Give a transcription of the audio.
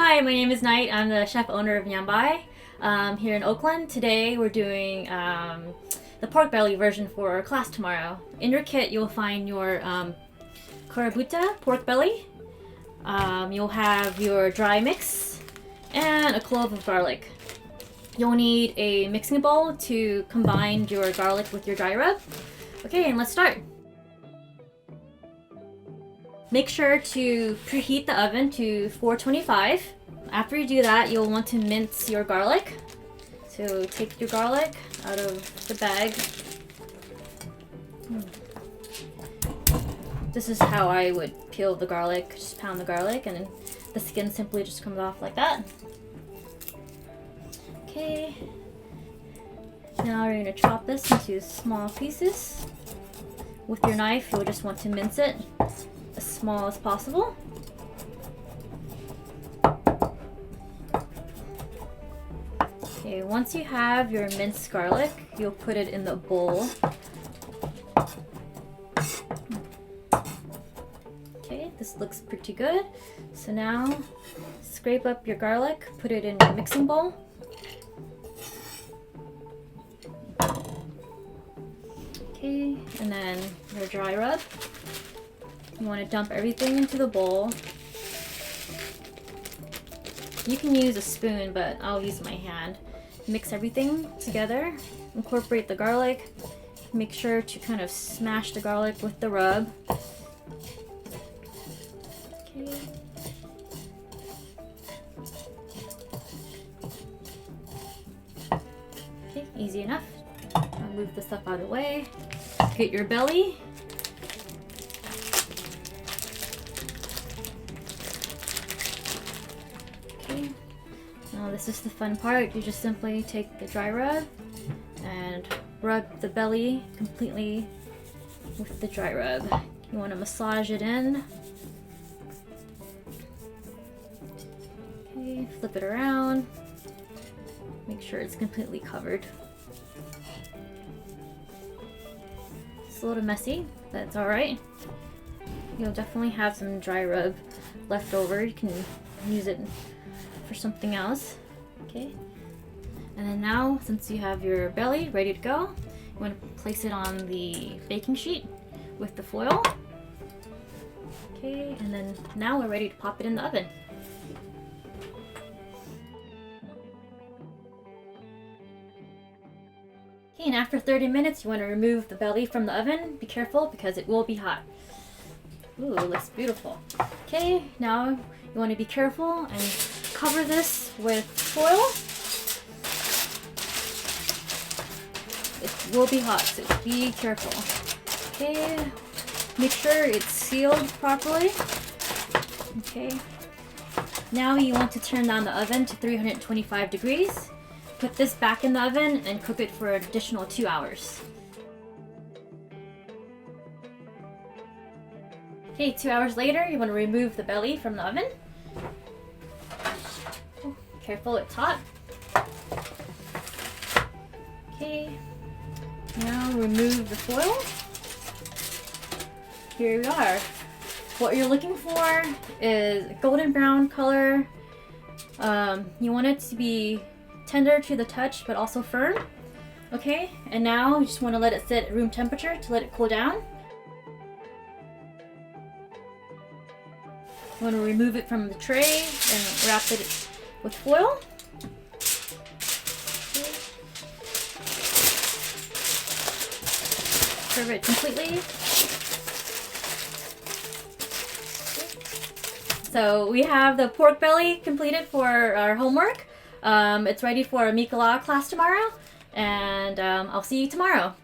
Hi, my name is Nite. I'm the chef owner of Nyum Bai here in Oakland. Today we're doing the pork belly version for our class tomorrow. In your kit you'll find your karabuta pork belly. You'll have your dry mix and a clove of garlic. You'll need a mixing bowl to combine your garlic with your dry rub. Okay, and let's start. Make sure to preheat the oven to 425. After you do that, you'll want to mince your garlic. So take your garlic out of the bag. This is how I would peel the garlic. Just pound the garlic and then the skin simply just comes off like that. Okay. Now we're going to chop this into small pieces. With your knife, you'll just want to mince it as small as possible. Okay, once you have your minced garlic, you'll put it in the bowl. Okay, this looks pretty good. So now, scrape up your garlic, put it in your mixing bowl. Okay, and then your dry rub. You want to dump everything into the bowl. You can use a spoon, but I'll use my hand. Mix everything together. Incorporate the garlic. Make sure to kind of smash the garlic with the rub. Okay. Okay, easy enough. I'll move the stuff out of the way. Get your belly. Okay. Now this is the fun part. You just simply take the dry rub and rub the belly completely with the dry rub. You want to massage it in. Okay, flip it around. Make sure it's completely covered. It's a little messy, but it's alright. You'll definitely have some dry rub left over. You can use it for something else. Okay. And then now, since you have your belly ready to go, you want to place it on the baking sheet with the foil. Okay, and then now we're ready to pop it in the oven. Okay, and after 30 minutes, you want to remove the belly from the oven. Be careful because it will be hot. Ooh, it looks beautiful. Okay, now you want to be careful and cover this with foil. It will be hot, so be careful. Okay, make sure it's sealed properly. Okay, now you want to turn down the oven to 325 degrees. Put this back in the oven and cook it for an additional 2 hours. Okay, 2 hours later, you want to remove the belly from the oven. Oh, careful, it's hot. Okay, now remove the foil. Here we are. What you're looking for is a golden brown color. You want it to be tender to the touch, but also firm. Okay, and now you just want to let it sit at room temperature to let it cool down. You want to remove it from the tray and wrap it with foil. Serve it completely. So we have the pork belly completed for our homework. It's ready for a Mee Kola class tomorrow, and I'll see you tomorrow.